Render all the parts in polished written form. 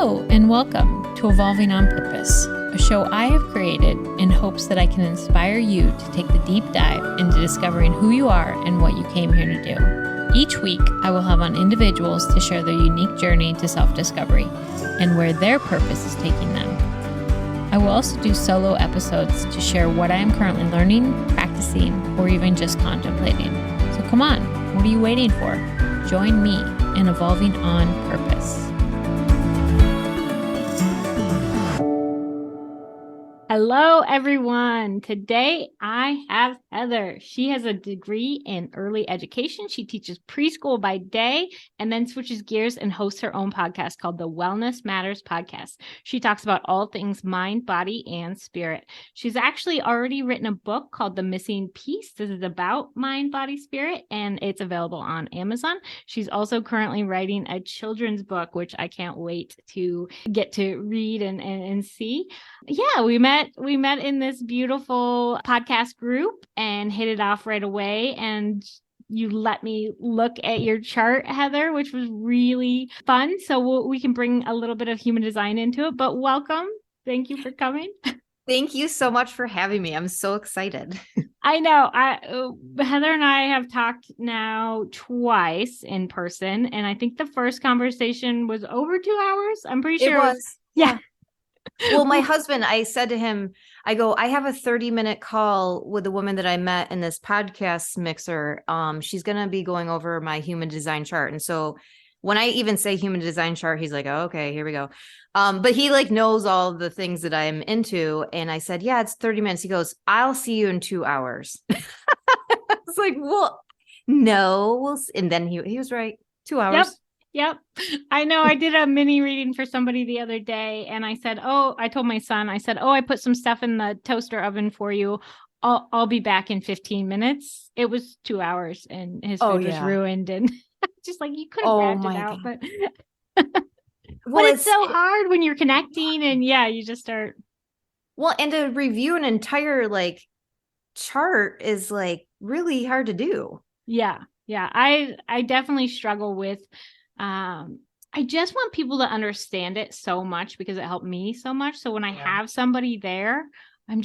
Hello and welcome to Evolving on Purpose, a show I have created in hopes that I can inspire you to take the deep dive into discovering who you are and what you came here to do. Each week, I will have on individuals to share their unique journey to self-discovery and where their purpose is taking them. I will also do solo episodes to share what I am currently learning, practicing, or even just contemplating. So come on, what are you waiting for? Join me in Evolving on Purpose. Hello, everyone. Today I have Heather. She has a degree in early education. She teaches preschool by day and then switches gears and hosts her own podcast called the Wellness Matters Podcast. She talks about all things mind, body, and spirit. She's actually already written a book called The Missing Piece. This is about mind, body, spirit, and it's available on Amazon. She's also currently writing a children's book, which I can't wait to get to read and see. Yeah, we met in this beautiful podcast group and hit it off right away. And you let me look at your chart, Heather, which was really fun. So we can bring a little bit of human design into it, but welcome. Thank you for coming. Thank you so much for having me. I'm so excited. I know. Heather and I have talked now twice in person, and I think the first conversation was over 2 hours. I'm pretty sure it was. Yeah. Well, my husband, I said to him, I have a 30-minute call with the woman that I met in this podcast mixer. She's going to be going over my human design chart. And so when I even say human design chart, he's like, oh, okay, here we go. But he knows all the things that I'm into. And I said, yeah, it's 30 minutes. He goes, I'll see you in 2 hours. I was like, well, no. And then he was right. 2 hours. Yep. I know. I did a mini reading for somebody the other day and I said, I told my son, I put some stuff in the toaster oven for you. I'll be back in 15 minutes. It was 2 hours and his food was ruined. And just you could have wrapped it out, God. But it's so hard when you're connecting and you just start. Well, and to review an entire chart is really hard to do. Yeah. I definitely struggle with, I just want people to understand it so much because it helped me so much. So when I have somebody there, I'm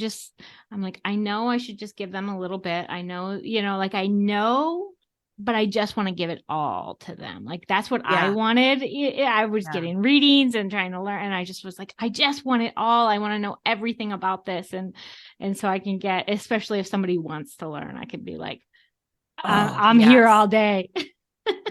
like, I know I should just give them a little bit. I know, I know, but I just want to give it all to them. That's what I wanted. I was getting readings and trying to learn. And I just was like, I just want it all. I want to know everything about this. And so I can get, especially if somebody wants to learn, I could be like, I'm here all day.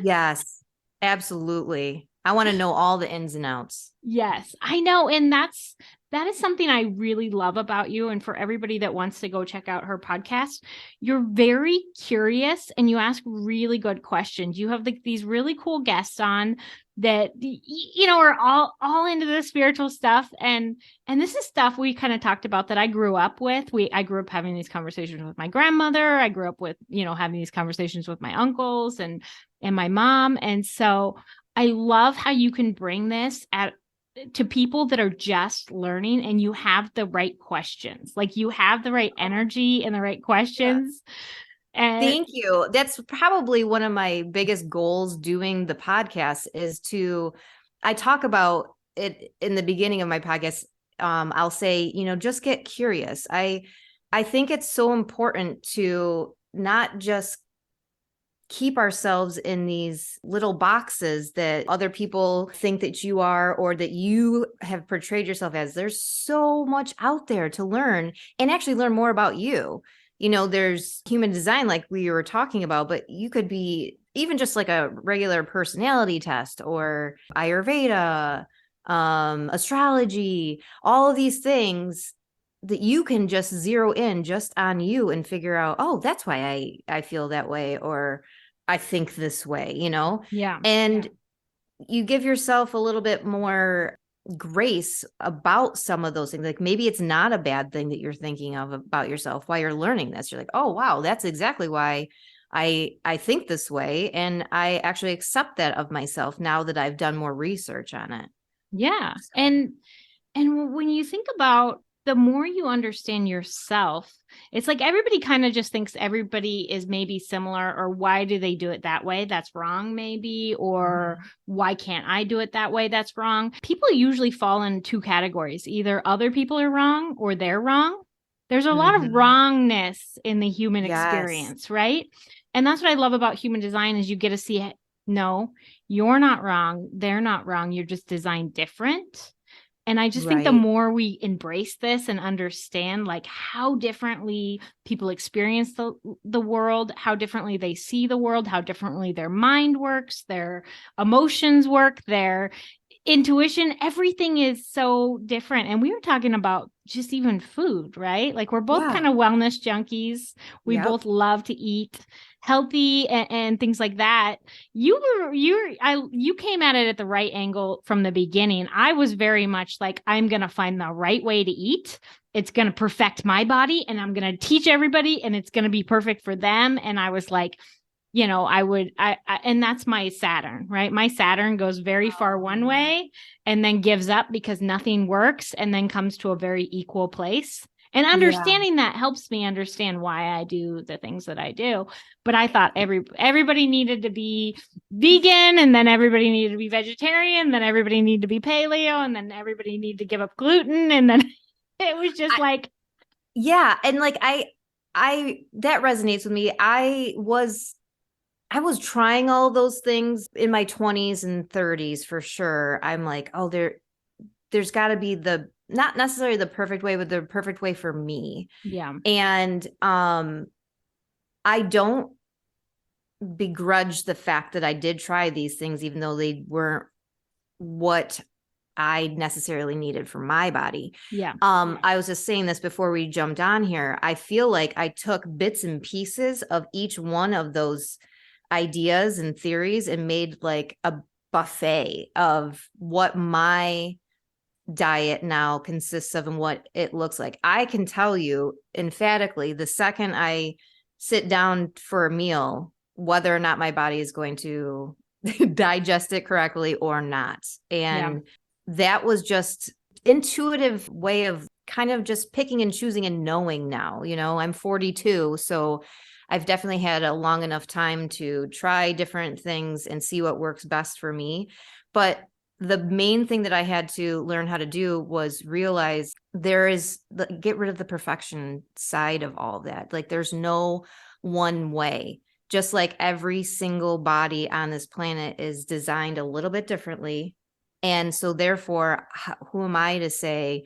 Yes. Absolutely. I want to know all the ins and outs. Yes, I know. And that is something I really love about you. And for everybody that wants to go check out her podcast, you're very curious and you ask really good questions. You have these really cool guests on that, are all into the spiritual stuff. And this is stuff we kind of talked about that I grew up with. I grew up having these conversations with my grandmother. I grew up with, having these conversations with my uncles and my mom. And so I love how you can bring this to people that are just learning and you have the right questions. You have the right energy and the right questions. Yeah. And thank you. That's probably one of my biggest goals doing the podcast is I talk about it in the beginning of my podcast. I'll say, just get curious. I think it's so important to not just keep ourselves in these little boxes that other people think that you are or that you have portrayed yourself as. There's so much out there to learn and actually learn more about you. There's human design like we were talking about, but you could be even just a regular personality test or Ayurveda, astrology, all of these things that you can just zero in just on you and figure out, oh, that's why I feel that way or I think this way, Yeah. And you give yourself a little bit more grace about some of those things. Maybe it's not a bad thing that you're thinking of about yourself while you're learning this. You're like, oh, wow, that's exactly why I think this way. And I actually accept that of myself now that I've done more research on it. Yeah. And when you think about the more you understand yourself, it's like everybody kind of just thinks everybody is maybe similar, or why do they do it that way? That's wrong, maybe, or why can't I do it that way? That's wrong. People usually fall in two categories. Either other people are wrong or they're wrong. There's a lot of wrongness in the human experience, right? And that's what I love about human design is you get to see it. No, you're not wrong. They're not wrong. You're just designed different. And I just think the more we embrace this and understand like how differently people experience the world, how differently they see the world, how differently their mind works, their emotions work, their intuition, everything is so different. And we were talking about just even food, right? Like we're both kind of wellness junkies. We both love to eat healthy and things like that. You came at it at the right angle from the beginning. I was very much like, I'm going to find the right way to eat. It's going to perfect my body and I'm going to teach everybody and it's going to be perfect for them. And I was like, and that's my Saturn, right? My Saturn goes very far one way and then gives up because nothing works and then comes to a very equal place. And understanding that helps me understand why I do the things that I do. But I thought everybody needed to be vegan, and then everybody needed to be vegetarian, then everybody needed to be paleo, and then everybody needed to give up gluten. And then it was just and like I that resonates with me. I was trying all those things in my 20s and 30s for sure. I'm like, oh, there's got to be not necessarily the perfect way, but the perfect way for me. Yeah. And I don't begrudge the fact that I did try these things, even though they weren't what I necessarily needed for my body. Yeah. I was just saying this before we jumped on here. I feel like I took bits and pieces of each one of those ideas and theories and made like a buffet of what my diet now consists of and what it looks like. I can tell you emphatically the second I sit down for a meal, whether or not my body is going to digest it correctly or not. And that was just intuitive way of kind of just picking and choosing and knowing now. I'm 42, so I've definitely had a long enough time to try different things and see what works best for me. But the main thing that I had to learn how to do was realize get rid of the perfection side of all of that. Like there's no one way, just like every single body on this planet is designed a little bit differently. And so therefore, who am I to say,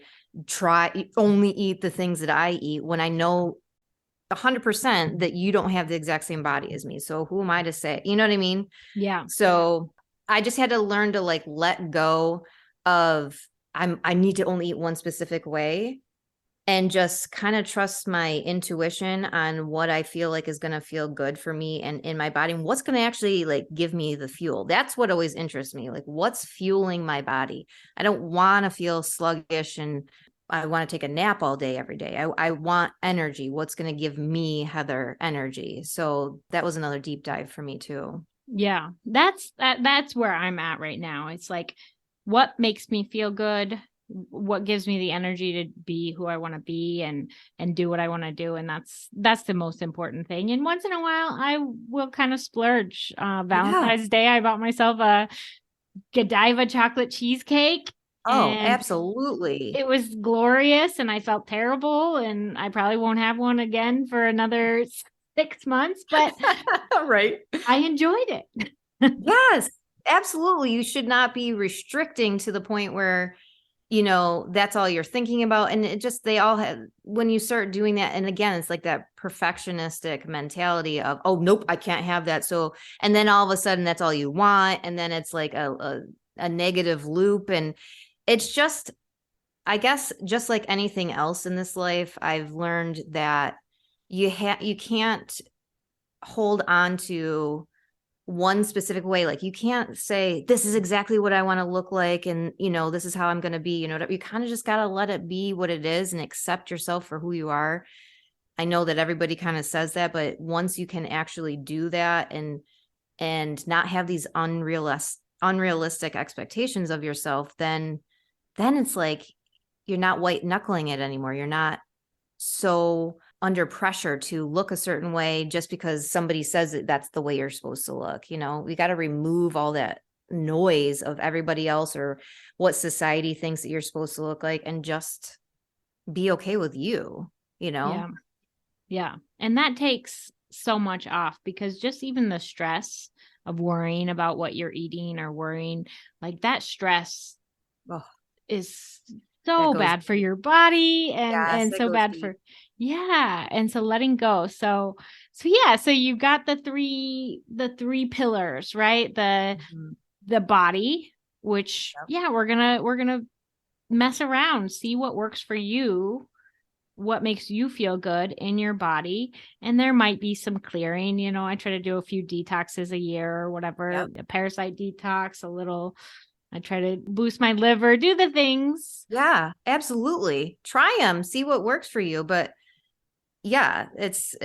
only eat the things that I eat when I know 100% that you don't have the exact same body as me. So who am I to say, you know what I mean? Yeah. So I just had to learn to like let go of I need to only eat one specific way and just kind of trust my intuition on what I feel like is going to feel good for me and in my body and what's going to actually like give me the fuel. That's what always interests me. Like what's fueling my body? I don't want to feel sluggish and I want to take a nap all day, every day. I want energy. What's going to give me, Heather, energy? So that was another deep dive for me too. Yeah, that's where I'm at right now. It's like, what makes me feel good? What gives me the energy to be who I want to be and do what I want to do? And that's the most important thing. And once in a while, I will kind of splurge. Valentine's Day, I bought myself a Godiva chocolate cheesecake. Oh, absolutely. It was glorious and I felt terrible and I probably won't have one again for another 6 months, but right. I enjoyed it. Yes, absolutely. You should not be restricting to the point where, that's all you're thinking about. And it just, they all have, when you start doing that. And again, it's like that perfectionistic mentality of, oh, nope, I can't have that. So, and then all of a sudden that's all you want. And then it's like a negative loop. And it's just, I guess, just like anything else in this life, I've learned that you can't hold on to one specific way. Like you can't say, this is exactly what I want to look like. And, this is how I'm going to be, you kind of just got to let it be what it is and accept yourself for who you are. I know that everybody kind of says that, but once you can actually do that and not have these unrealistic expectations of yourself, then it's like, you're not white knuckling it anymore. You're not so under pressure to look a certain way just because somebody says that that's the way you're supposed to look. We got to remove all that noise of everybody else or what society thinks that you're supposed to look like, and just be okay with you. Yeah. Yeah. And that takes so much off, because just even the stress of worrying about what you're eating or worrying, like that stress Oh, is that so goes bad for your body, and yes, that so goes bad deep. for, yeah. And so letting go. So yeah, so you've got the three pillars, right? Mhm. The body, which, Yep. yeah, we're gonna mess around, see what works for you, what makes you feel good in your body. And there might be some clearing. I try to do a few detoxes a year or whatever, Yep. a parasite detox, I try to boost my liver, do the things. Yeah, absolutely. Try them, see what works for you. But yeah, it's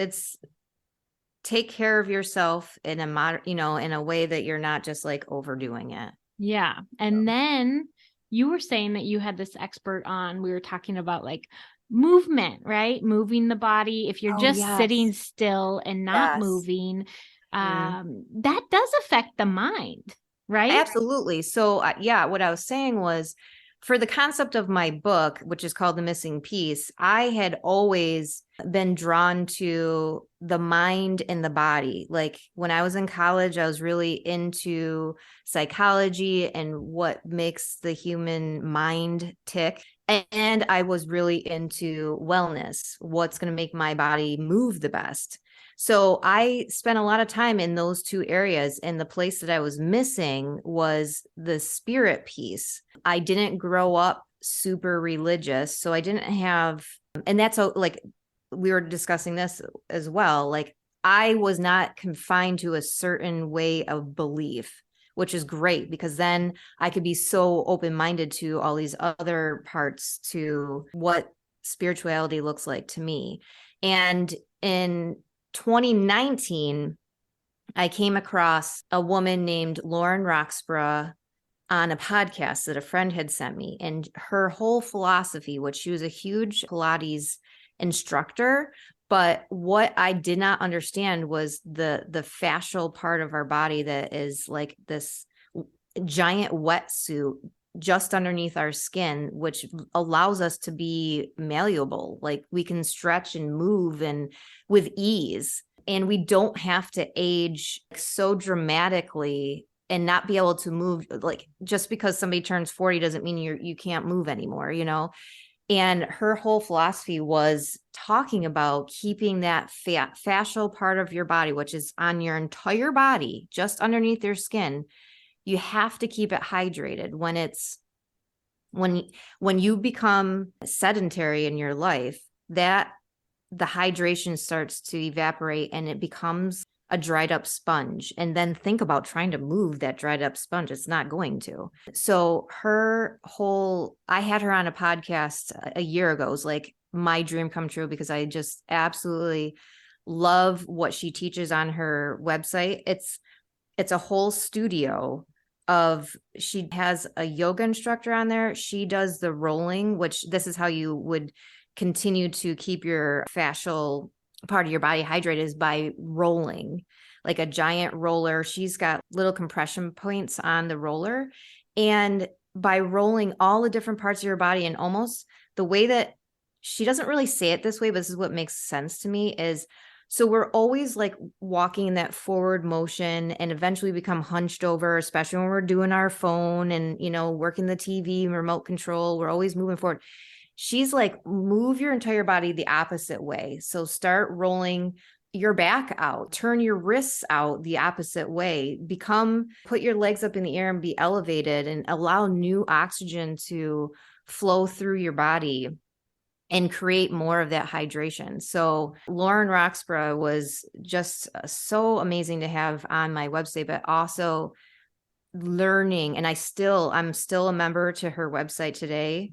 take care of yourself in a in a way that you're not just like overdoing it. Yeah. And then you were saying that you had this expert on, we were talking about like movement, right? Moving the body. If you're Oh, just sitting yes. still and not Yes. moving, Mhm. that does affect the mind, right? Absolutely. So, yeah, what I was saying was, for the concept of my book, which is called The Missing Piece, I had always been drawn to the mind and the body. Like when I was in college, I was really into psychology and what makes the human mind tick. And I was really into wellness, what's going to make my body move the best. So I spent a lot of time in those two areas. And the place that I was missing was the spirit piece. I didn't grow up super religious. So I didn't have, and that's like, we were discussing this as well. Like, I was not confined to a certain way of belief, which is great, because then I could be so open minded to all these other parts to what spirituality looks like to me. And in 2019, I came across a woman named Lauren Roxburgh on a podcast that a friend had sent me. And her whole philosophy, which she was a huge Pilates instructor, but what I did not understand was the fascial part of our body that is like this giant wetsuit just underneath our skin, which allows us to be malleable. Like we can stretch and move and with ease. And we don't have to age so dramatically and not be able to move. Like just because somebody turns 40 doesn't mean you can't move anymore. And her whole philosophy was talking about keeping that fascial part of your body, which is on your entire body, just underneath your skin. You have to keep it hydrated when you become sedentary in your life, that the hydration starts to evaporate and it becomes a dried up sponge. And then think about trying to move that dried up sponge. It's not going to. So I had her on a podcast a year ago. It was like my dream come true, because I just absolutely love what she teaches on her website. It's a whole studio she has a yoga instructor on there. She does the rolling, which this is how you would continue to keep your fascial part of your body hydrated, is by rolling like a giant roller. She's got little compression points on the roller. And by rolling all the different parts of your body, and almost the way that she doesn't really say it this way, but this is what makes sense to me, is so we're always like walking in that forward motion and eventually become hunched over, especially when we're doing our phone and, working the TV and remote control. We're always moving forward. She's like, move your entire body the opposite way. So start rolling your back out, turn your wrists out the opposite way, put your legs up in the air and be elevated, and allow new oxygen to flow through your body and create more of that hydration. So Lauren Roxburgh was just so amazing to have on my website, but also learning. And I'm still a member to her website today.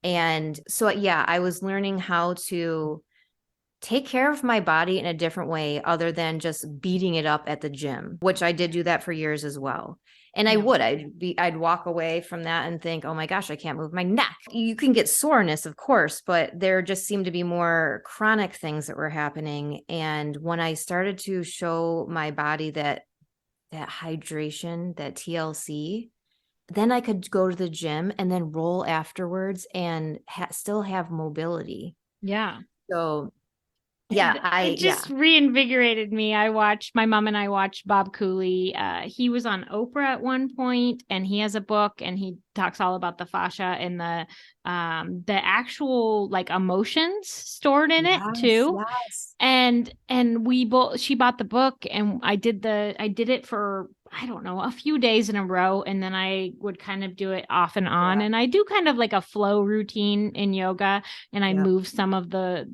And so, yeah, I was learning how to take care of my body in a different way other than just beating it up at the gym, which I did do that for years as well. And Yeah. I'd walk away from that and think, oh my gosh, I can't move my neck. You can get soreness, of course, but there just seemed to be more chronic things that were happening. And when I started to show my body that hydration, that TLC, then I could go to the gym and then roll afterwards and still have mobility. Yeah. So yeah, it just reinvigorated me. My mom and I watched Bob Cooley. He was on Oprah at one point, and he has a book, and he talks all about the fascia and the actual like emotions stored in it too. Yes. And she bought the book, and I did it for, I don't know, a few days in a row, and then I would kind of do it off and on. And I do kind of like a flow routine in yoga, and I move some of the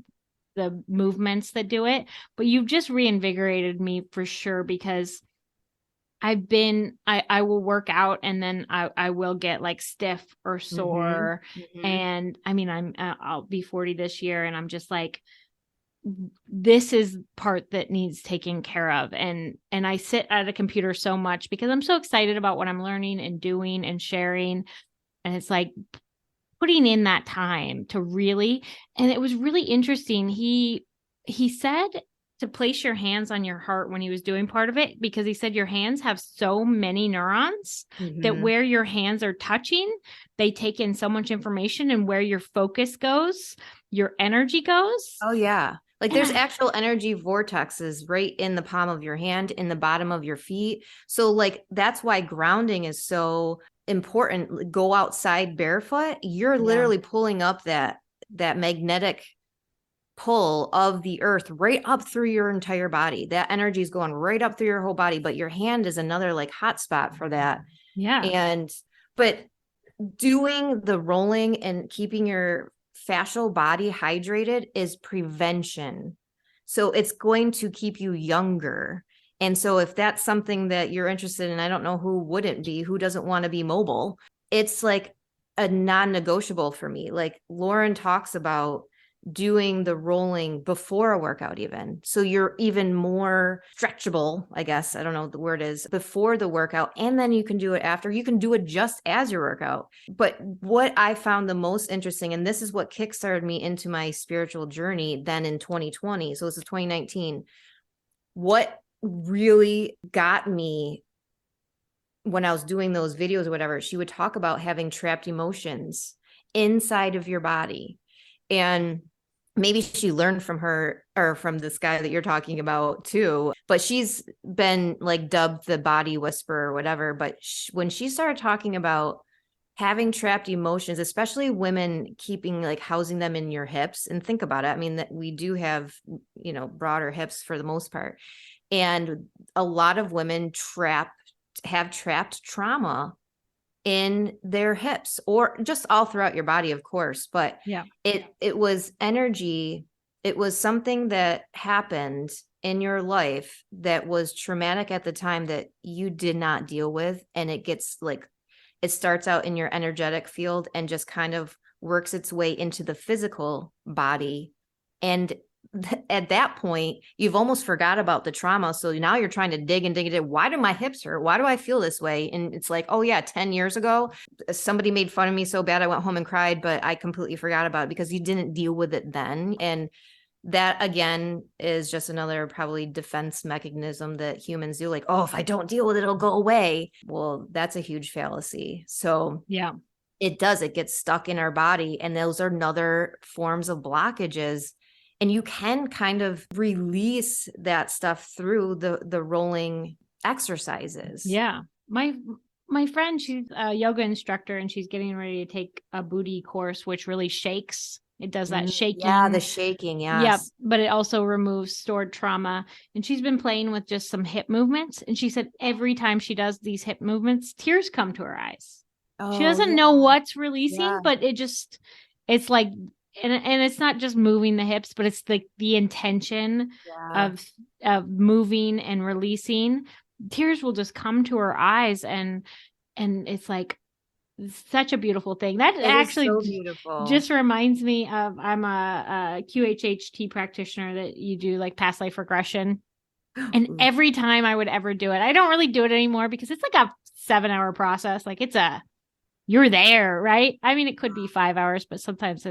movements that do it. But you've just reinvigorated me for sure, because I will work out, and then I will get like stiff or sore. And I mean, I'll be 40 this year, and I'm just like, this is part that needs taken care of. And I sit at a computer so much because I'm so excited about what I'm learning and doing and sharing. And it's like putting in that time to really, and it was really interesting. He said to place your hands on your heart when he was doing part of it, because he said your hands have so many neurons that where your hands are touching, they take in so much information, and where your focus goes, your energy goes. Oh yeah. Like there's actual energy vortexes right in the palm of your hand, in the bottom of your feet. So like, that's why grounding is so important. Go outside barefoot. You're literally pulling up that magnetic pull of the earth right up through your entire body. That energy is going right up through your whole body, but your hand is another like hot spot for that. Yeah. But doing the rolling and keeping your fascial body hydrated is prevention. So it's going to keep you younger. And so if that's something that you're interested in, I don't know who wouldn't be, who doesn't want to be mobile. It's like a non-negotiable for me. Like Lauren talks about doing the rolling before a workout even. So you're even more stretchable, I guess. I don't know what the word is, before the workout. And then you can do it after. You can do it just as your workout. But what I found the most interesting, and this is what kickstarted me into my spiritual journey then in 2020. So this is 2019. What really got me when I was doing those videos or whatever, she would talk about having trapped emotions inside of your body. And maybe she learned from her or from this guy that you're talking about too, but she's been like dubbed the body whisperer or whatever. But when she started talking about having trapped emotions, especially women keeping like housing them in your hips, and think about it. I mean, that we do have, broader hips for the most part. And a lot of women have trapped trauma in their hips, or just all throughout your body, of course. But it was energy. It was something that happened in your life that was traumatic at the time that you did not deal with. And it gets like, it starts out in your energetic field and just kind of works its way into the physical body. And at that point, you've almost forgot about the trauma. So now you're trying to dig and dig into, why do my hips hurt? Why do I feel this way? And it's like, oh yeah, 10 years ago, somebody made fun of me so bad I went home and cried, but I completely forgot about it because you didn't deal with it then. And that again is just another probably defense mechanism that humans do. Like, oh, if I don't deal with it, it'll go away. Well, that's a huge fallacy. So it gets stuck in our body. And those are another forms of blockages. And you can kind of release that stuff through the rolling exercises. Yeah. My friend, she's a yoga instructor, and she's getting ready to take a booty course, which really shakes. It does that shaking. Yeah, the shaking. Yes. Yep. But it also removes stored trauma. And she's been playing with just some hip movements. And she said every time she does these hip movements, tears come to her eyes. She doesn't know what's releasing, but it's like, and it's not just moving the hips, but it's the intention of moving and releasing. Tears will just come to her eyes, and it's like such a beautiful thing. That actually so beautiful. Just reminds me of, I'm a QHHT practitioner that you do like past life regression. And every time I would ever do it, I don't really do it anymore because it's like a 7-hour process. Like you're there, right? I mean, it could be 5 hours, but sometimes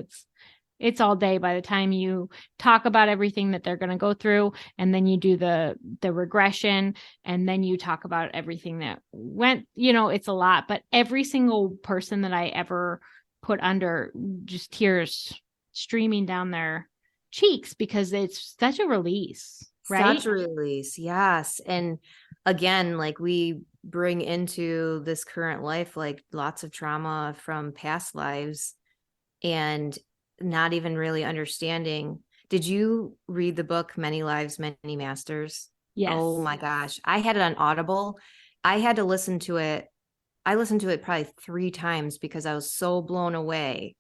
it's all day by the time you talk about everything that they're going to go through, and then you do the regression, and then you talk about everything that went, it's a lot. But every single person that I ever put under, just tears streaming down their cheeks, because it's such a release, right? Such a release. Yes. And again, like we bring into this current life, like lots of trauma from past lives, and not even really understanding. Did you read the book Many Lives, Many Masters? Yes. Oh my gosh. I had it on Audible. I had to listen to it. I listened to it probably 3 times because I was so blown away.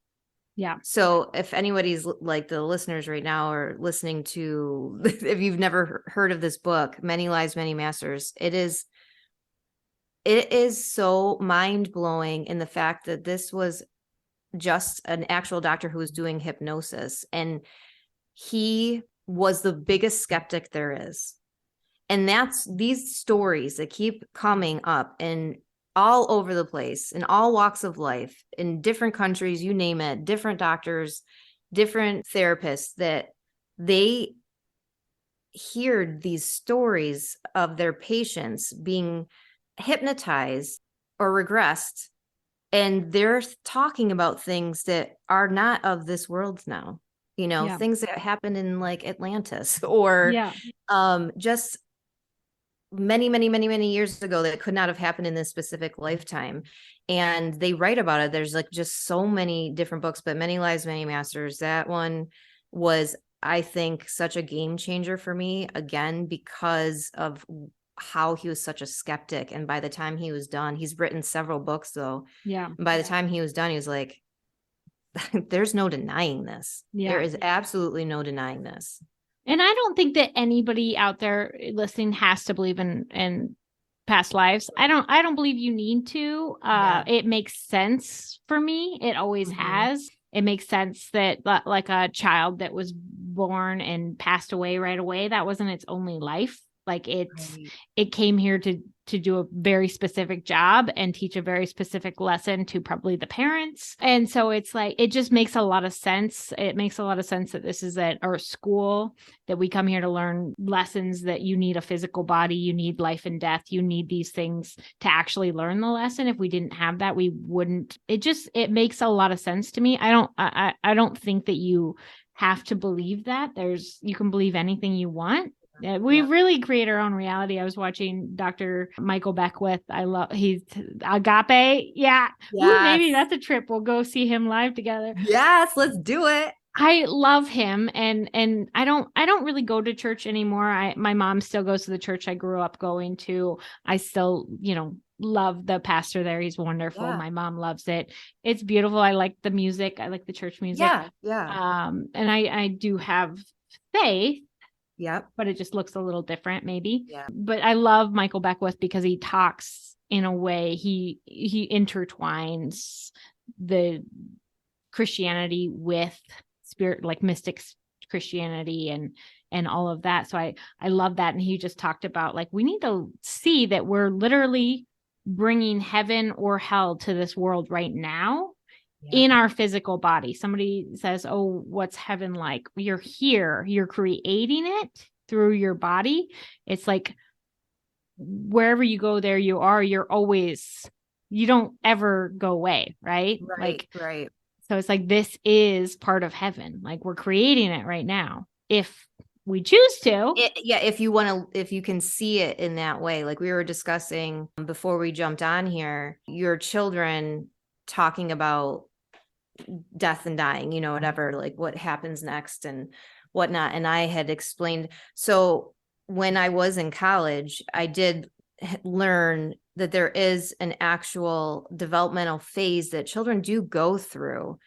Yeah. So if anybody's like the listeners right now are listening to, if you've never heard of this book, Many Lives, Many Masters, it is so mind blowing in the fact that this was just an actual doctor who was doing hypnosis, and he was the biggest skeptic there is. And that's these stories that keep coming up and all over the place in all walks of life, in different countries, you name it, different doctors, different therapists, that they hear these stories of their patients being hypnotized or regressed, and they're talking about things that are not of this world now, things that happened in like Atlantis or just many, many, many, many years ago that could not have happened in this specific lifetime. And they write about it. There's like just so many different books, but Many Lives, Many Masters, that one was, I think, such a game changer for me, again, because of how he was such a skeptic. And by the time he was done, he's written several books though. Yeah. And by the time he was done, he was like, there's no denying this. Yeah. There is absolutely no denying this. And I don't think that anybody out there listening has to believe in past lives. I don't believe you need to. It makes sense for me. It always has. It makes sense that like a child that was born and passed away right away, that wasn't its only life. Like it came here to do a very specific job and teach a very specific lesson to probably the parents. And so it's like, it just makes a lot of sense. It makes a lot of sense that this is at our school, that we come here to learn lessons, that you need a physical body, you need life and death, you need these things to actually learn the lesson. If we didn't have that, we wouldn't. It makes a lot of sense to me. I don't think that you have to believe that. You can believe anything you want. We really create our own reality. I was watching Dr. Michael Beckwith. He's Agape. Yeah. Ooh, maybe that's a trip. We'll go see him live together. Yes, let's do it. I love him. And I don't really go to church anymore. My mom still goes to the church I grew up going to. I still, love the pastor there. He's wonderful. Yeah. My mom loves it. It's beautiful. I like the music. I like the church music. Yeah. And I do have faith. Yep. But it just looks a little different maybe. Yeah. But I love Michael Beckwith because he talks in a way, he intertwines the Christianity with spirit, like mystic Christianity and all of that. So I love that. And he just talked about, like, we need to see that we're literally bringing heaven or hell to this world right now. Yeah. In our physical body. Somebody says, oh, what's heaven like? You're here, you're creating it through your body. It's like wherever you go, there you are. You don't ever go away, right? Right. So it's like, this is part of heaven. Like, we're creating it right now. If we choose to. If you can see it in that way, like we were discussing before we jumped on here, your children talking about death and dying, whatever, like what happens next and whatnot. And I had explained, so when I was in college, I did learn that there is an actual developmental phase that children do go through.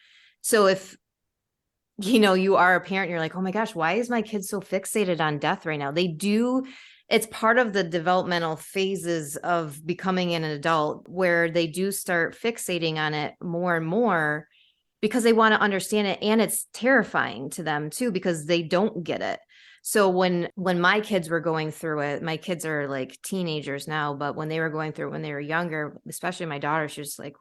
So if, you are a parent, you're like, oh my gosh, why is my kid so fixated on death right now? They do. It's part of the developmental phases of becoming an adult where they do start fixating on it more and more because they want to understand it. And it's terrifying to them too, because they don't get it. So when my kids were going through it, my kids are like teenagers now, but when they were going through it when they were younger, especially my daughter, she was like,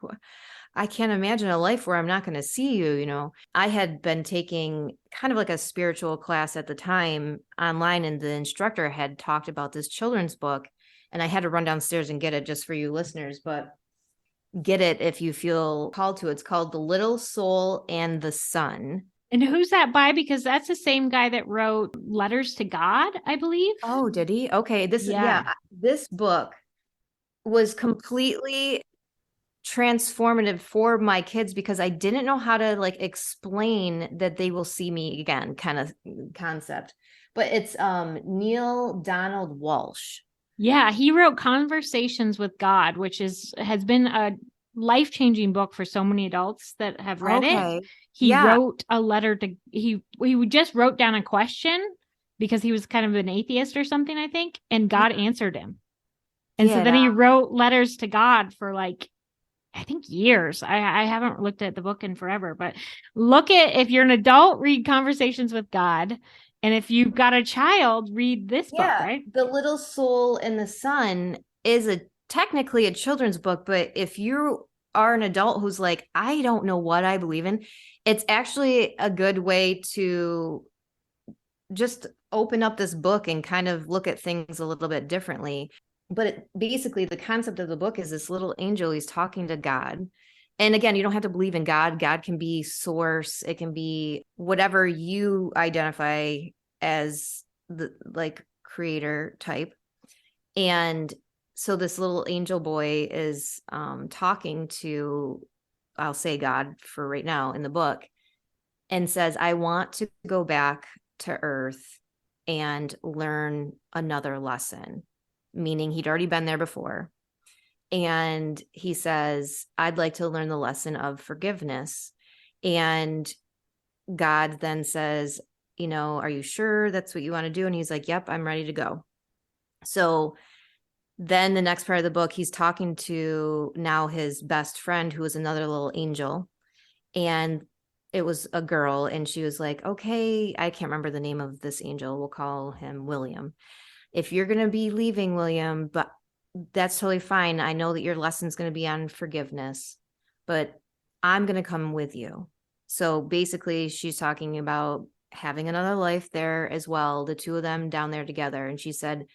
I can't imagine a life where I'm not going to see you. You know, I had been taking kind of like a spiritual class at the time online, and the instructor had talked about this children's book, and I had to run downstairs and get it just for you listeners, but get it if you feel called to. It's called The Little Soul and the Sun. And who's that by? Because that's the same guy that wrote Letters to God, I believe. Oh, did he? Okay. Yeah. This book was completely transformative for my kids because I didn't know how to like explain that they will see me again kind of concept. But it's Neil Donald Walsh. Yeah, he wrote Conversations with God, which has been a life-changing book for so many adults that have read it. He wrote a letter to he just wrote down a question because he was kind of an atheist or something, I think, and God answered him. And so then he wrote letters to God for like I think years. I haven't looked at the book in forever, but if you're an adult, read Conversations with God. And if you've got a child, read this book, right? The Little Soul and the Sun is technically a children's book, but if you are an adult who's like, I don't know what I believe in, it's actually a good way to just open up this book and kind of look at things a little bit differently. But basically the concept of the book is this little angel, he's talking to God. And again, you don't have to believe in God. God can be source. It can be whatever you identify as the like creator type. And so this little angel boy is talking to, I'll say God for right now in the book, and says, I want to go back to Earth and learn another lesson, meaning he'd already been there before. And he says, I'd like to learn the lesson of forgiveness. And God then says, you know, are you sure that's what you want to do? And he's like, yep, I'm ready to go. So then the next part of the book, he's talking to now his best friend, who was another little angel. And it was a girl. And she was like, okay, I can't remember the name of this angel. We'll call him William. If you're going to be leaving, William, but that's totally fine. I know that your lesson's going to be on forgiveness, but I'm going to come with you. So basically she's talking about having another life there as well, the two of them down there together. And she said,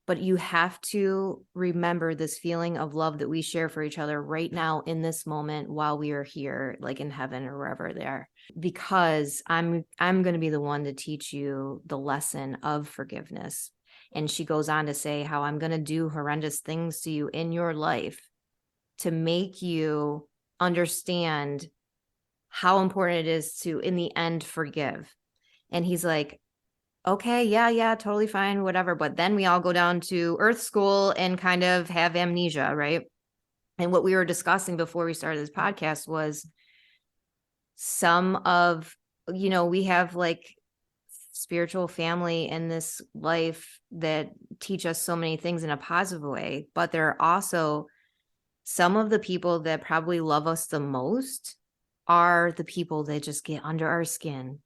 but you have to remember this feeling of love that we share for each other right now in this moment while we are here, like in heaven or wherever they are, because I'm going to be the one to teach you the lesson of forgiveness. And she goes on to say how I'm going to do horrendous things to you in your life to make you understand how important it is to, in the end, forgive. And he's like, okay, yeah, totally fine, whatever. But then we all go down to Earth School and kind of have amnesia, right? And what we were discussing before we started this podcast was some of, you know, we have like spiritual family in this life that teach us so many things in a positive way, but there are also some of the people that probably love us the most are the people that just get under our skin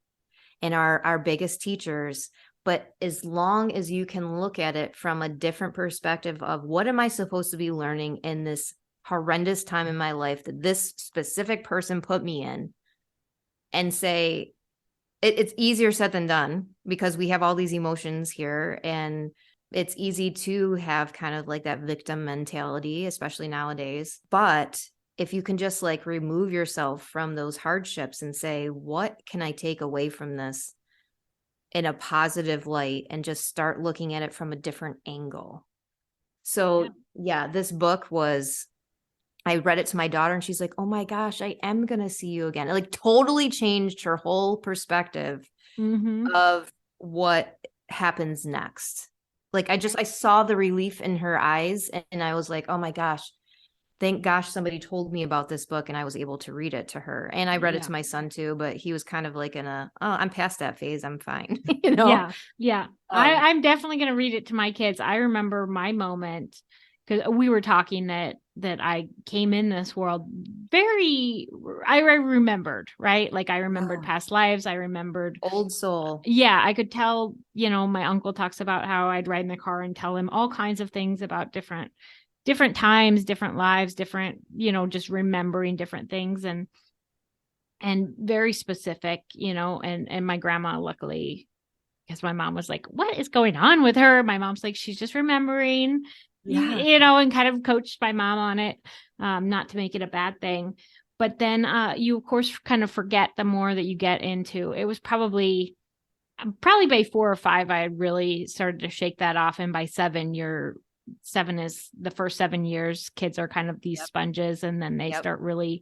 and are our biggest teachers. But as long as you can look at it from a different perspective of what am I supposed to be learning in this horrendous time in my life that this specific person put me in, and say, it's easier said than done because we have all these emotions here, and it's easy to have kind of like that victim mentality, especially nowadays. But if you can just like remove yourself from those hardships and say, what can I take away from this in a positive light, and just start looking at it from a different angle. So yeah, this book was, I read it to my daughter and she's like, oh my gosh, I am going to see you again. It like totally changed her whole perspective of what happens next. Like I saw the relief in her eyes, and I was like, oh my gosh, thank gosh somebody told me about this book and I was able to read it to her. And I read it to my son too, but he was kind of like I'm past that phase. I'm fine. You know? Yeah. I'm definitely going to read it to my kids. I remember my moment because we were talking that I came in this world I remembered, right? Like I remembered past lives. I remembered old soul. Yeah, I could tell, my uncle talks about how I'd ride in the car and tell him all kinds of things about different times, different lives, different, just remembering different things and very specific, and my grandma, luckily, because my mom was like, what is going on with her? My mom's like, she's just remembering, Yeah. and kind of coached my mom on it, not to make it a bad thing. But then you, of course, kind of forget the more that you get into. It was probably by 4 or 5, I really started to shake that off. And by 7, 7 is the first 7 years. Kids are kind of these sponges, and then they start really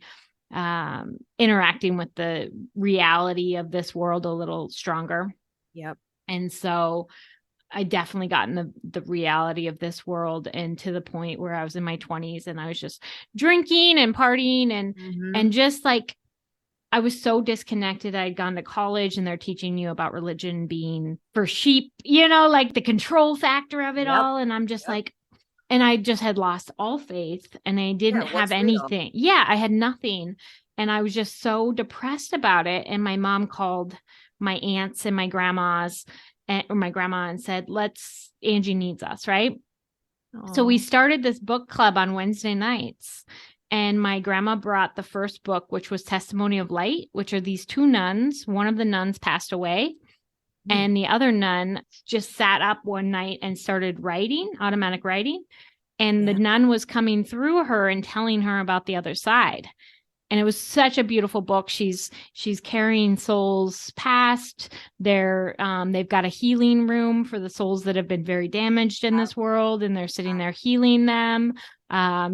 interacting with the reality of this world a little stronger. Yep. And so I definitely got in the reality of this world, and to the point where I was in my 20s and I was just drinking and partying and just like, I was so disconnected. I'd gone to college and they're teaching you about religion being for sheep, like the control factor of it all. And I'm just like, and I just had lost all faith, and I didn't have anything. Real? Yeah, I had nothing. And I was just so depressed about it. And my mom called my aunts and my grandmas or my grandma and said, Angie needs us. Right. Aww. So we started this book club on Wednesday nights. And my grandma brought the first book, which was Testimony of Light, which are these 2 nuns. One of the nuns passed away, and the other nun just sat up one night and started writing, automatic writing. And the nun was coming through her and telling her about the other side. And it was such a beautiful book. She's carrying souls past. They've got a healing room for the souls that have been very damaged in this world, and they're sitting there healing them.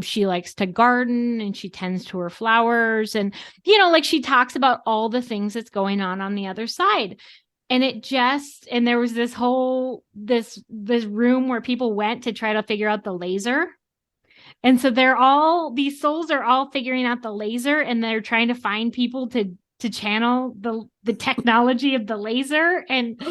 She likes to garden, and she tends to her flowers, and like she talks about all the things that's going on the other side. And and there was this whole this room where people went to try to figure out the laser. And so these souls are all figuring out the laser, and they're trying to find people to channel the technology of the laser. And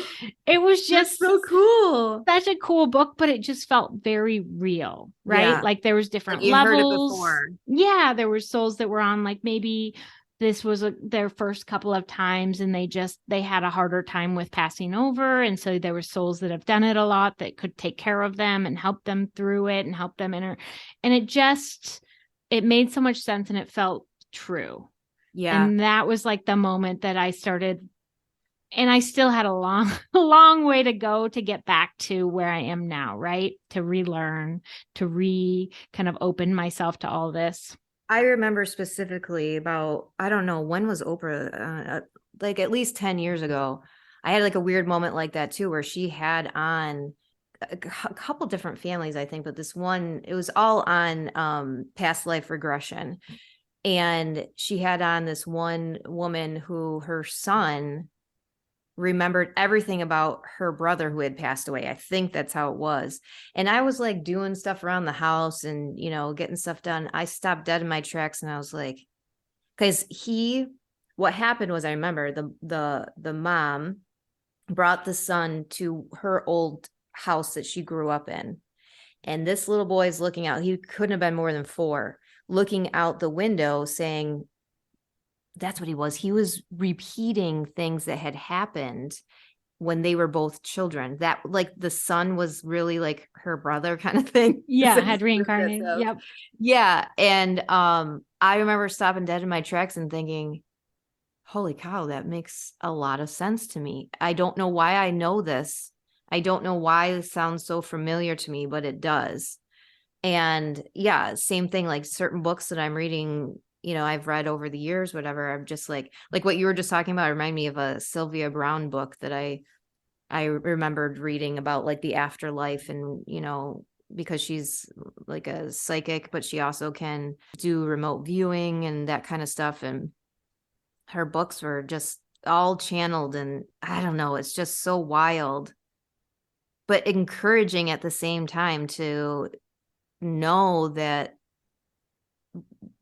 it was just so cool. Such a cool book, but it just felt very real, right? Yeah. Like there was different levels. Heard it before. Yeah, there were souls that were on, like, maybe this was their first couple of times, and they had a harder time with passing over. And so there were souls that have done it a lot that could take care of them and help them through it and help them and it made so much sense, and it felt true. Yeah. And that was like the moment that I started, and I still had a long way to go to get back to where I am now, right? To relearn, to kind of open myself to all this. I remember specifically about, I don't know, when was Oprah? Like at least 10 years ago. I had like a weird moment like that too, where she had on a couple different families, I think, but this one, it was all on past life regression. And she had on this one woman who her son remembered everything about her brother who had passed away. I think that's how it was. And I was like doing stuff around the house and, getting stuff done. I stopped dead in my tracks, and I was like, because what happened was, I remember the mom brought the son to her old house that she grew up in. And this little boy is looking out. He couldn't have been more than 4, looking out the window saying, that's what he was. He was repeating things that had happened when they were both children. That, like, the son was really like her brother kind of thing. Yeah, had reincarnated. Yep. Yeah. And I remember stopping dead in my tracks and thinking, holy cow, that makes a lot of sense to me. I don't know why I know this. I don't know why this sounds so familiar to me, but it does. And yeah, same thing, like certain books that I'm reading, I've read over the years, whatever. I'm just like what you were just talking about remind me of a Sylvia Browne book that I remembered reading about, like the afterlife, and, because she's like a psychic, but she also can do remote viewing and that kind of stuff. And her books were just all channeled, and I don't know, it's just so wild, but encouraging at the same time to know that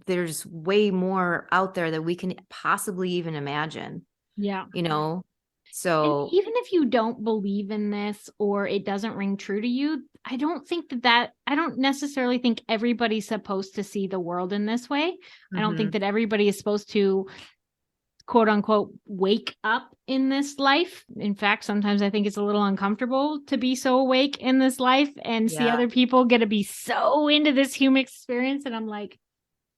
there's way more out there that we can possibly even imagine. Yeah. And So even if you don't believe in this or it doesn't ring true to you, I don't think I don't necessarily think everybody's supposed to see the world in this way. I don't think that everybody is supposed to, quote unquote, wake up in this life. In fact, sometimes I think it's a little uncomfortable to be so awake in this life and see yeah, other people get to be so into this human experience. And I'm like,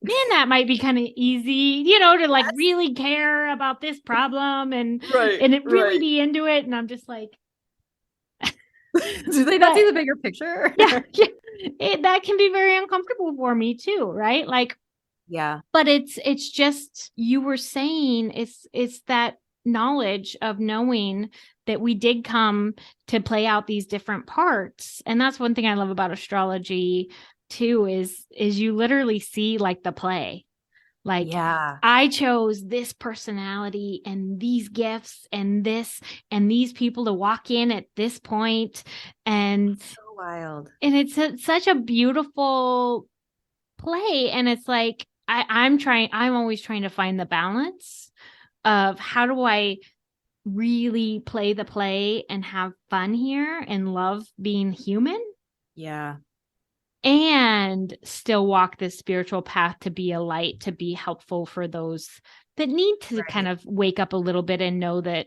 man, that might be kind of easy, to like yes, really care about this problem right, and it really right. be into it. And I'm just like, Do they not see but the bigger picture? yeah, yeah, that can be very uncomfortable for me too, right? Like, Yeah, but it's just, you were saying, it's that knowledge of knowing that we did come to play out these different parts. And that's one thing I love about astrology too, is you literally see like the play. Like, yeah. I chose this personality and these gifts and this and these people to walk in at this point. And So wild. such a beautiful play. And it's like, I'm always trying to find the balance of how do I really play the play and have fun here and love being human Yeah, and still walk this spiritual path to be a light, to be helpful for those that need to kind right. of wake up a little bit and know that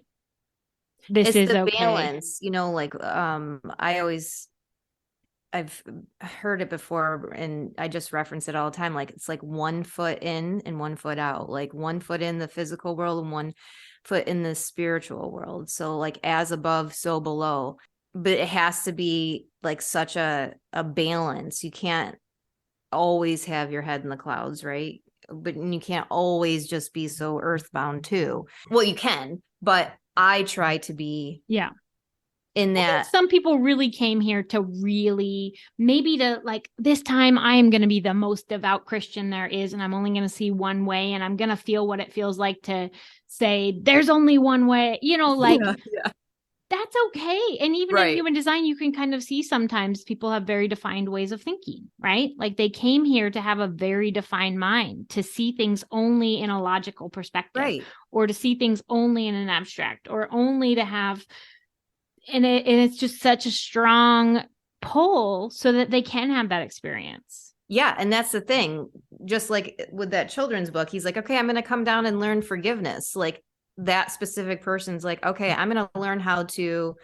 this It's is the okay. balance, like I've heard it before and I just reference it all the time. Like it's like 1 foot in and 1 foot out, like 1 foot in the physical world and 1 foot in the spiritual world. So like as above, so below. But it has to be like such a balance. You can't always have your head in the clouds, right? But you can't always just be so earthbound too. Well, you can, but I try to be Yeah. in I think that. some people really came here to really, maybe to like, this time I am going to be the most devout Christian there is, and I'm only going to see one way, and I'm going to feel what it feels like to say, there's only one way, like, Yeah, yeah. that's okay. And even in Right. human design, you can kind of see sometimes people have very defined ways of thinking, right? Like they came here to have a very defined mind, to see things only in a logical perspective, Right. or to see things only in an abstract, or only to have, and it's just such a strong pull so that they can have that experience. Yeah, and that's the thing. Just like with that children's book, he's like, okay, I'm going to come down and learn forgiveness. Like that specific person's like, okay, I'm going to learn how to,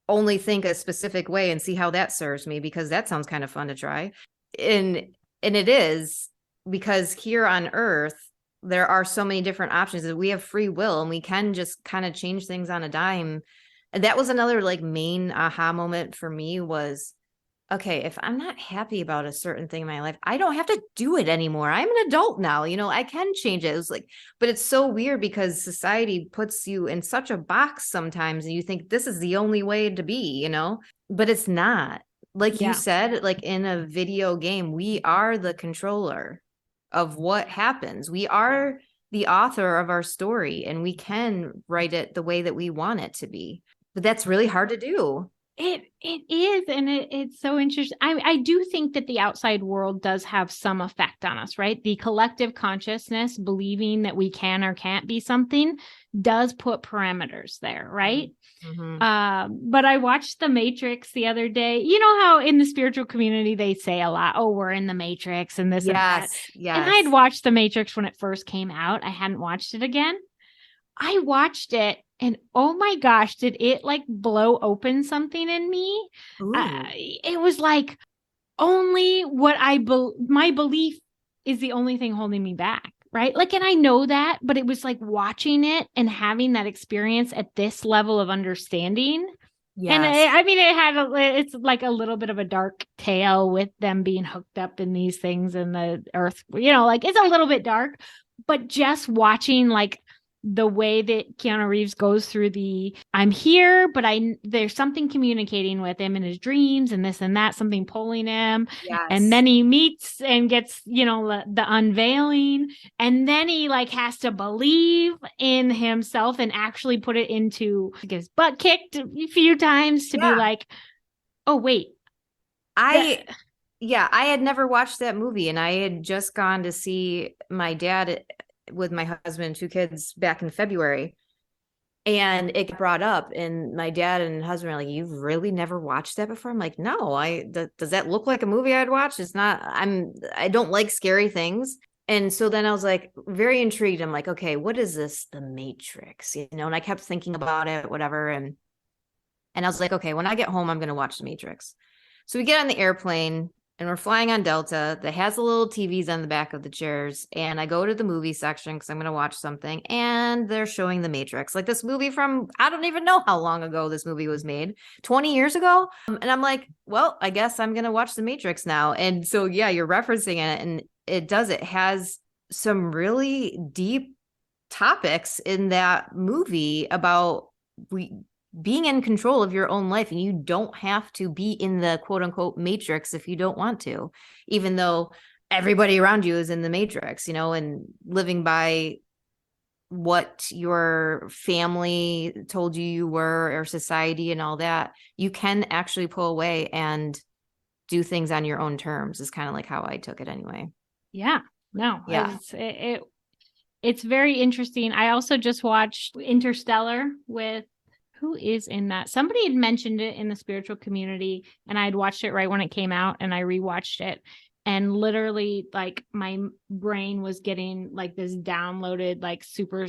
only think a specific way and see how that serves me because that sounds kind of fun to try. And it is, because here on earth there are so many different options that we have free will and we can just kind of change things on a dime. And that was another like main aha moment for me was, okay, if I'm not happy about a certain thing in my life, I don't have to do it anymore. I'm an adult now. I can change it. It was like, but it's so weird because society puts you in such a box sometimes and you think this is the only way to be, but it's not. Like you Yeah. said, like in a video game, we are the controller of what happens. We are the author of our story and we can write it the way that we want it to be. But that's really hard to do. It is, and it's so interesting. I do think that the outside world does have some effect on us, right? The collective consciousness believing that we can or can't be something does put parameters there, right? Mm-hmm. But I watched The Matrix the other day. You know how in the spiritual community they say a lot, oh, we're in the Matrix and this and that. Yes, And I had yes. watched The Matrix when it first came out. I hadn't watched it again. I watched it and oh my gosh, did it like blow open something in me? Ooh, It was like only my belief is the only thing holding me back, right? Like, and I know that, but it was like watching it and having that experience at this level of understanding. And yes. I mean, it's like a little bit of a dark tale with them being hooked up in these things in the earth, like it's a little bit dark, but just watching like the way that Keanu Reeves goes through I'm here, but there's something communicating with him in his dreams and this and that, something pulling him. And Yes. then he meets and gets, the unveiling. And then he like has to believe in himself and actually put it into, get his butt kicked a few times to be Yeah. like, oh, wait, that, I yeah, I had never watched that movie and I had just gone to see my dad with my husband and 2 kids back in February. And it brought up, and my dad and husband are like, "You've really never watched that before?" I'm like, "No, does that look like a movie I'd watch? It's not. I don't like scary things." And so then I was like very intrigued. I'm like, "Okay, what is this? The Matrix?" And I kept thinking about it, whatever. And I was like, "Okay, when I get home, I'm going to watch The Matrix." So we get on the airplane and we're flying on Delta that has the little TVs on the back of the chairs. And I go to the movie section because I'm going to watch something. And they're showing The Matrix, like this movie from, I don't even know how long ago this movie was made, 20 years ago. And I'm like, well, I guess I'm going to watch The Matrix now. And so, yeah, you're referencing it. And it has some really deep topics in that movie about being in control of your own life, and you don't have to be in the quote unquote matrix if you don't want to, even though everybody around you is in the matrix, and living by what your family told you were, or society and all that. You can actually pull away and do things on your own terms, is kind of like how I took it anyway. Yeah. No, Yeah. it's very interesting. I also just watched Interstellar with, who is in that? Somebody had mentioned it in the spiritual community, and I had watched it right when it came out, and I rewatched it. And literally, like, my brain was getting like this downloaded, like, super,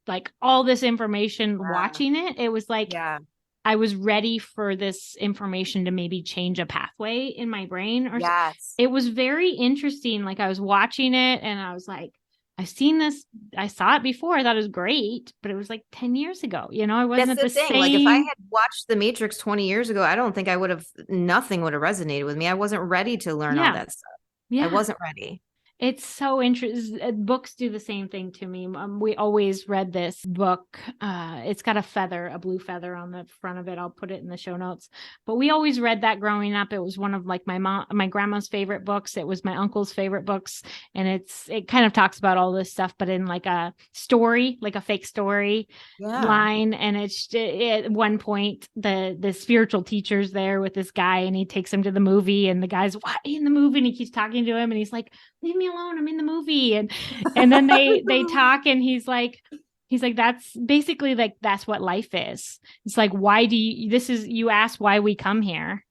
like, all this information watching it. It was like, Yeah. I was ready for this information to maybe change a pathway in my brain, or Yes. it was very interesting. Like, I was watching it and I was like, I've seen this. I saw it before. I thought it was great, but it was like 10 years ago. I wasn't That's at the the thing. Like, if I same. had watched The Matrix 20 years ago, I don't think nothing would have resonated with me. I wasn't ready to learn all Yeah. that stuff. I Yeah. wasn't ready. It's so interesting. Books do the same thing to me. We always read this book. It's got a blue feather on the front of it. I'll put it in the show notes. But we always read that growing up. It was one of, like, my grandma's favorite books. It was my uncle's favorite books, and it kind of talks about all this stuff, but in like a story, like a fake story Yeah. line. And at one point, the spiritual teacher's there with this guy, and he takes him to the movie, and the guy's, "What, in the movie?" And he keeps talking to him, and he's like, "Leave me alone, I'm in the movie." And then they talk, and he's like, that's basically, like, that's what life is. It's like, why do you ask why we come here?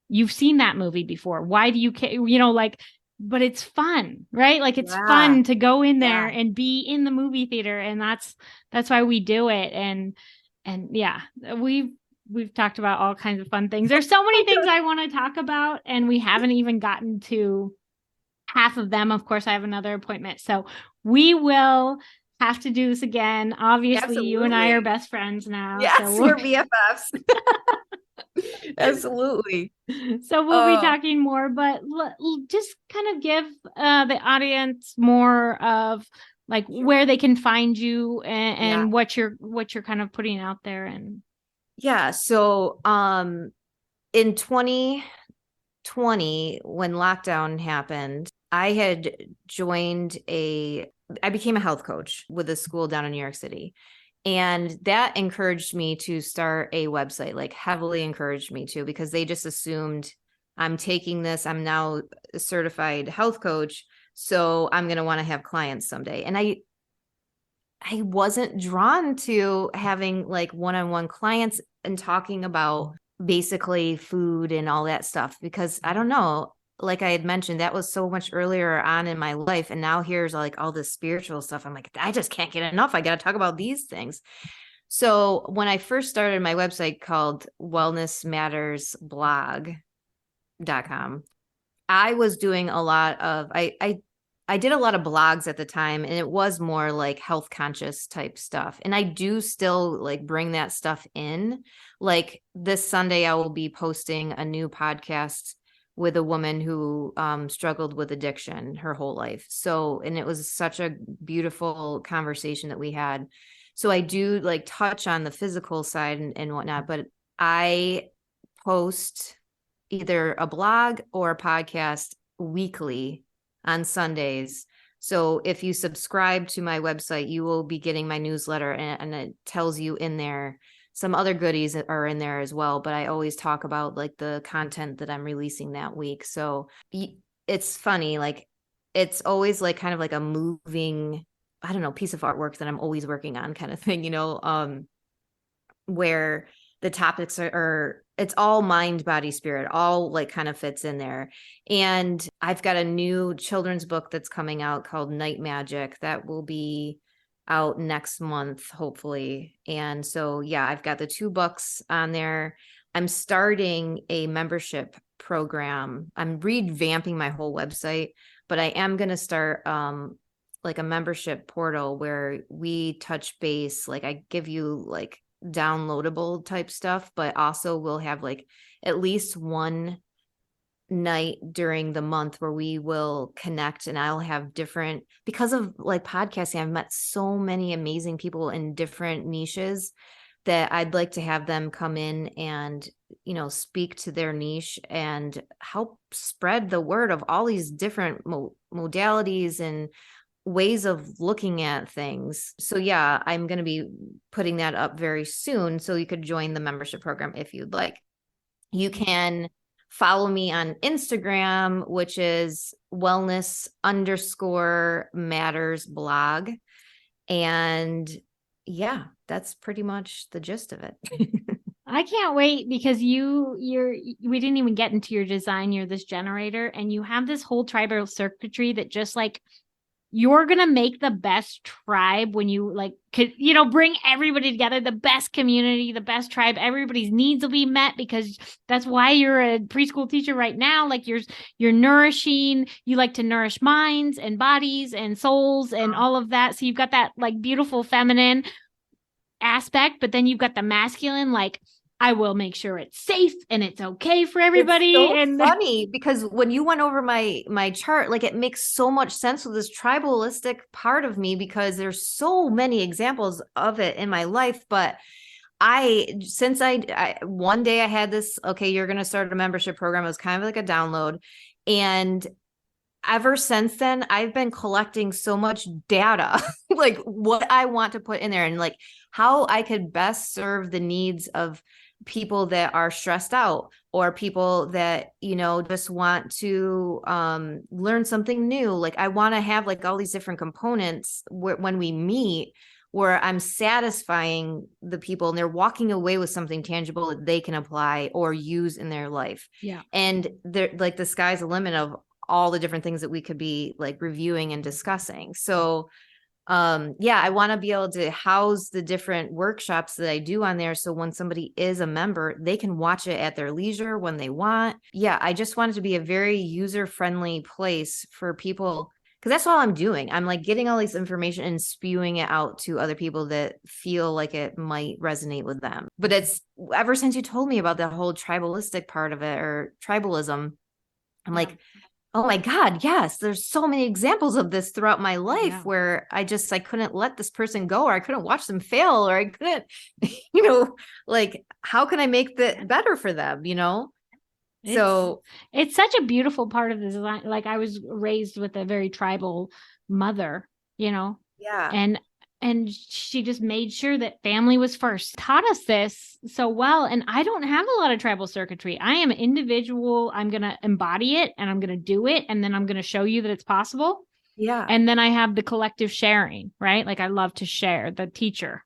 You've seen that movie before. Why do you care? Like, but it's fun, right? Like, it's Yeah. fun to go in there Yeah. and be in the movie theater, and that's why we do it. And yeah, we've talked about all kinds of fun things. There's so many things I want to talk about, and we haven't even gotten to half of them. Of course, I have another appointment, so we will have to do this again. Obviously, you and I are Absolutely. best friends now, Yes, we're BFFs. Absolutely. so we'll be Oh, talking more. But just kind of give the audience more of, like, sure. where they can find you, and, Yeah. what you're kind of putting out there. And Yeah. So, in 2020, when lockdown happened, I became a health coach with a school down in New York City. And that encouraged me to start a website, like heavily encouraged me to, because they just assumed I'm taking this. I'm now a certified health coach. So I'm going to want to have clients someday. And I wasn't drawn to having like one-on-one clients and talking about basically food and all that stuff, because I don't know, like I had mentioned, that was so much earlier on in my life. And now here's like all this spiritual stuff. I'm like, I just can't get enough. I got to talk about these things. So when I first started my website called wellnessmattersblog.com, I was doing a lot of I did a lot of blogs at the time, and it was more like health conscious type stuff. And I do still like bring that stuff in. Like this Sunday, I will be posting a new podcast with a woman who struggled with addiction her whole life. So, and it was such a beautiful conversation that we had. So I do like touch on the physical side and whatnot, but I post either a blog or a podcast weekly on Sundays. So if you subscribe to my website, you will be getting my newsletter, and it tells you in there. Some other goodies are in there as well, but I always talk about like the content that I'm releasing that week. So it's funny, like it's always like kind of like a moving, I don't know, piece of artwork that I'm always working on, kind of thing, where the topics are it's all mind, body, spirit, all like kind of fits in there. And I've got a new children's book that's coming out called Night Magic that will be out next month, hopefully. And so, yeah, I've got the 2 books on there. I'm starting a membership program. I'm revamping my whole website, but I am going to start like a membership portal where we touch base. Like I give you like downloadable type stuff, but also we'll have like at least one night during the month where we will connect, and I'll have different, because of like podcasting, I've met so many amazing people in different niches that I'd like to have them come in and, you know, speak to their niche and help spread the word of all these different modalities and ways of looking at things. So yeah, I'm going to be putting that up very soon. So you could join the membership program if you'd like. You can follow me on Instagram, which is wellness_matters blog. And yeah, that's pretty much the gist of it. I can't wait because we didn't even get into your design. You're this generator and you have this whole tribal circuitry that just like, you're going to make the best tribe when you like, you know, bring everybody together, the best community, the best tribe. Everybody's needs will be met because that's why you're a preschool teacher right now. Like you're nourishing, you like to nourish minds and bodies and souls and all of that. So you've got that like beautiful feminine aspect, but then you've got the masculine, like, I will make sure it's safe and it's okay for everybody. It's so and funny because when you went over my chart, like it makes so much sense with this tribalistic part of me because there's so many examples of it in my life. But since I one day I had this, okay, you're going to start a membership program. It was kind of like a download. And ever since then, I've been collecting so much data, like what I want to put in there and like how I could best serve the needs of people that are stressed out or people that, you know, just want to learn something new. Like I want to have like all these different components when we meet where I'm satisfying the people and they're walking away with something tangible that they can apply or use in their life. Yeah. And they're like the sky's the limit of all the different things that we could be like reviewing and discussing. So yeah, I want to be able to house the different workshops that I do on there. So when somebody is a member, they can watch it at their leisure when they want. Yeah, I just want it to be a very user-friendly place for people because that's all I'm doing. I'm like getting all this information and spewing it out to other people that feel like it might resonate with them. But it's ever since you told me about the whole tribalistic part of it or tribalism, I'm like, oh my God, yes, there's so many examples of this throughout my life where I couldn't let this person go or I couldn't watch them fail or I couldn't, you know, like, how can I make that better for them, you know? So it's such a beautiful part of the design. Like I was raised with a very tribal mother, you know? Yeah. And she just made sure that family was first, taught us this so well. And I don't have a lot of tribal circuitry. I am individual. I'm going to embody it and I'm going to do it. And then I'm going to show you that it's possible. Yeah. And then I have the collective sharing, right? Like I love to share, the teacher.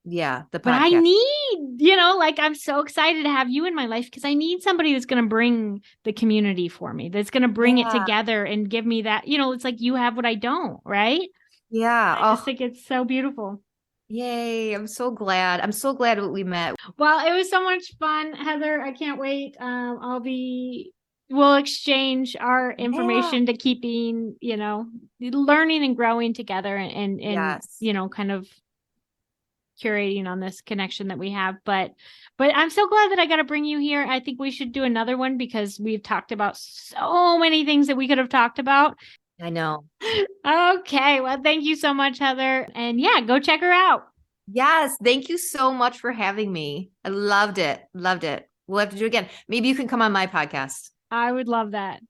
Yeah. The podcast. But I need, you know, like I'm so excited to have you in my life because I need somebody that's going to bring the community for me, that's going to bring it together and give me that, you know, it's like you have what I don't, right? Yeah. I just think it's so beautiful. Yay. I'm so glad. I'm so glad we met. Well, it was so much fun, Heather. I can't wait. We'll exchange our information to keeping, you know, learning and growing together and you know, kind of curating on this connection that we have. But I'm so glad that I got to bring you here. I think we should do another one because we've talked about so many things that we could have talked about. I know. Okay. Well, thank you so much, Heather. And yeah, go check her out. Yes. Thank you so much for having me. I loved it. Loved it. We'll have to do it again. Maybe you can come on my podcast. I would love that.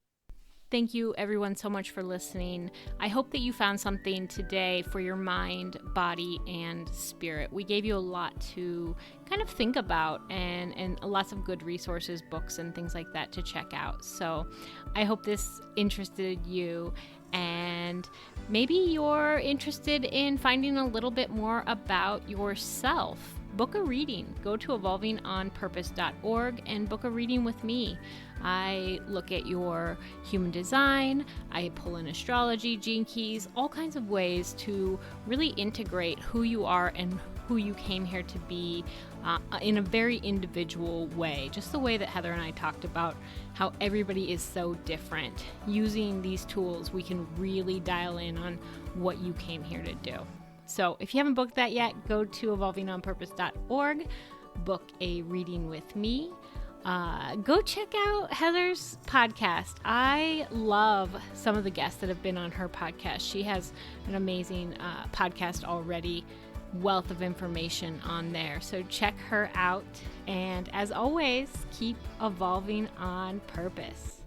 Thank you, everyone, so much for listening. I hope that you found something today for your mind, body, and spirit. We gave you a lot to kind of think about and lots of good resources, books, and things like that to check out. So I hope this interested you. And maybe you're interested in finding a little bit more about yourself. book a reading. Go to evolvingonpurpose.org and book a reading with me. I look at your human design, I pull in astrology, gene keys, all kinds of ways to really integrate who you are and who you came here to be in a very individual way. Just the way that Heather and I talked about how everybody is so different. Using these tools, we can really dial in on what you came here to do. So if you haven't booked that yet, go to evolvingonpurpose.org, book a reading with me. Go check out Heather's podcast. I love some of the guests that have been on her podcast. She has an amazing podcast already, wealth of information on there. So check her out. And as always, keep evolving on purpose.